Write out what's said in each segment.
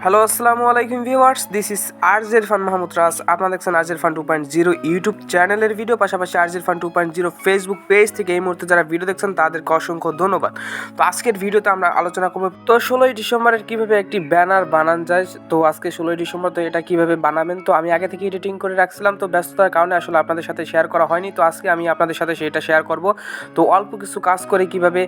Hello আসসালামু আলাইকুম viewers, this is IRFAN Mahmud Raj. আপনারা দেখছেন IRFAN 2.0 ইউটিউব চ্যানেলের ভিডিও, পাশাপাশি IRFAN 2.0 ফেসবুক পেজ থেকে এই মুহূর্তে যারা ভিডিও দেখছেন তাদেরকে অসংখ্য ধন্যবাদ। তো আজকের ভিডিওতে আমরা আলোচনা করব 16ই ডিসেম্বরের কীভাবে একটি ব্যানার বানানো যায়। তো আজকে 16ই ডিসেম্বর, তো এটা কীভাবে বানাবেন, তো আমি আগে থেকে এডিটিং করে রাখছিলাম, তো ব্যস্ততার কারণে আসলে আপনাদের সাথে শেয়ার করা হয়নি। তো আজকে আমি আপনাদের সাথে সেটা শেয়ার করব। তো অল্প কিছু কাজ করে কীভাবে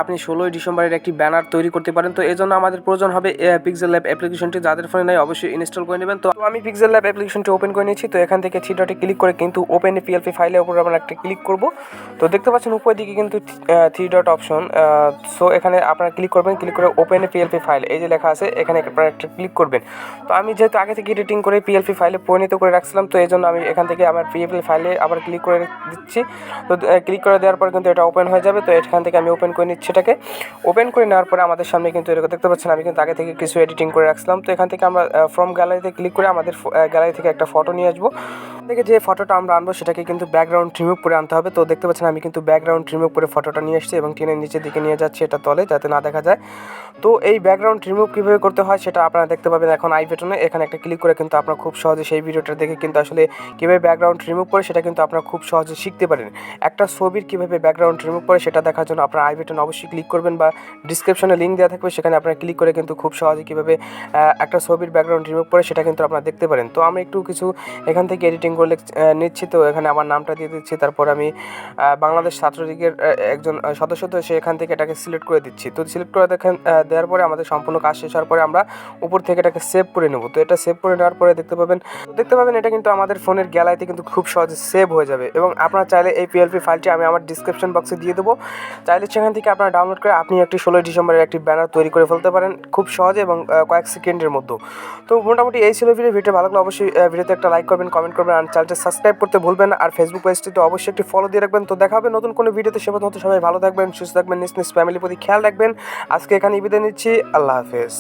আপনি 16ই ডিসেম্বরের একটি ব্যানার তৈরি করতে পারেন। তো এই জন্য আমাদের প্রয়োজন হবে pixellab অ্যাপ্লিকেশনটি, যাদের ফোনে নাই অবশ্যই ইনস্টল করে নেবেন। তো আমি pixellab অ্যাপ্লিকেশনটি ওপেন করে নিয়েছি। তো এখান থেকে থ্রি ডটে ক্লিক করে কিন্তু ওপেন এ পিএলপি ফাইলের উপর আমরা একটা ক্লিক করব। তো দেখতে পাচ্ছেন উপরের দিকে কিন্তু থ্রি ডট অপশন। সো এখানে আপনারা ক্লিক করবেন, ক্লিক করে ওপেন এ পিএলপি ফাইল এই যে লেখা আছে এখানে আপনারা একটা ক্লিক করবেন। তো আমি যেহেতু আগে থেকে এডিটিং করে পিএলপি ফাইলে পরিণত করে রাখছিলাম, তো এই জন্য আমি এখান থেকে আমার পিএলপি ফাইলে আবার ক্লিক করে দিচ্ছি। তো ক্লিক করে দেওয়ার পর কিন্তু এটা ওপেন হয়ে যাবে। তো এখান থেকে আমি ওপেন করে নিচ্ছি। এটাকে ওপেন করে নেওয়ার পরে আমাদের সামনে কিন্তু এরকম দেখতে পাচ্ছেন আমি কিন্তু আগে থেকে কিছু এডিটিং করে রাখছিলাম। তো এখান থেকে আমরা ফ্রম গ্যালারিতে ক্লিক করে আমাদের গ্যালারি থেকে একটা ফটো নিয়ে আসবো। থেকে যে ফটোটা আমরা আনবো সেটাকে কিন্তু ব্যাকগ্রাউন্ড রিমুভ করে আনতে হবে। তো দেখতে পাচ্ছেন আমি কিন্তু ব্যাকগ্রাউন্ড রিমুভ করে ফটোটা নিয়ে এসেছি এবং টেনের নিচের দিকে নিয়ে যাচ্ছি এটা তলে, যাতে না দেখা যায়। তো এই ব্যাকগ্রাউন্ড রিমুভ কীভাবে করতে হয় সেটা আপনারা দেখতে পাবেন এখন আই বাটনে। এখানে একটা ক্লিক করে কিন্তু আপনারা খুব সহজে সেই ভিডিওটা দেখে কিন্তু আসলে কীভাবে ব্যাকগ্রাউন্ড রিমুভ করে সেটা কিন্তু আপনারা খুব সহজে শিখতে পারেন। একটা ছবির কীভাবে ব্যাকগ্রাউন্ড রিমুভ করে সেটা দেখার জন্য আপনারা আই বাটনে অবশ্যই ক্লিক করবেন, বা ডিসক্রিপশনে লিঙ্ক দেওয়া থাকবে, সেখানে আপনারা ক্লিক করে কিন্তু খুব সহজে কীভাবে একটা ছবির ব্যাকগ্রাউন্ড রিমুভ করে সেটা কিন্তু আপনারা দেখতে পারেন। তো আমি একটু কিছু এখান থেকে এডিটিং করে নিচ্ছি। তো এখানে আমার নামটা দিয়ে দিচ্ছি, তারপর আমি বাংলাদেশ ছাত্রলীগের একজন সদস্য, তো সে এখান থেকে এটাকে সিলেক্ট করে দিচ্ছি। তো সিলেক্ট করে দেওয়ার পরে আমাদের সম্পূর্ণ কাজ শেষ হওয়ার পরে আমরা উপর থেকে এটাকে সেভ করে নেব। তো এটা সেভ করে নেওয়ার পরে দেখতে পাবেন এটা কিন্তু আমাদের ফোনের গ্যালারিতে কিন্তু খুব সহজে সেভ হয়ে যাবে। এবং আপনারা চাইলে এই পিএলপি ফাইলটি আমি আমার ডিসক্রিপশন বক্সে দিয়ে দেবো, চাইলে সেখান থেকে আপনারা ডাউনলোড করে আপনি একটি 16ই ডিসেম্বরের একটি ব্যানার তৈরি করে ফেলতে পারেন খুব সহজে এবং কয়েক সেকেন্ডের মধ্যে। তো মোটামুটি এই ছিল ভিডিও ভালো লাগলে অবশ্যই ভিডিওতে একটা লাইক করবেন, কমেন্ট করবেন, আর চ্যানেলটা সাবস্ক্রাইব করতে ভুলবেন না। আর ফেসবুক পেজটিতে অবশ্যই একটি ফলো দিয়ে রাখবেন। তো দেখা হবে নতুন কোনো ভিডিওতে, সে পর্যন্ত সবাই ভালো থাকবেন, সুস্থ থাকবেন, নিজ নিজ ফ্যামিলির প্রতি খেয়াল রাখবেন। আজকে এখানে বিদায় নিচ্ছি, আল্লাহ হাফেজ।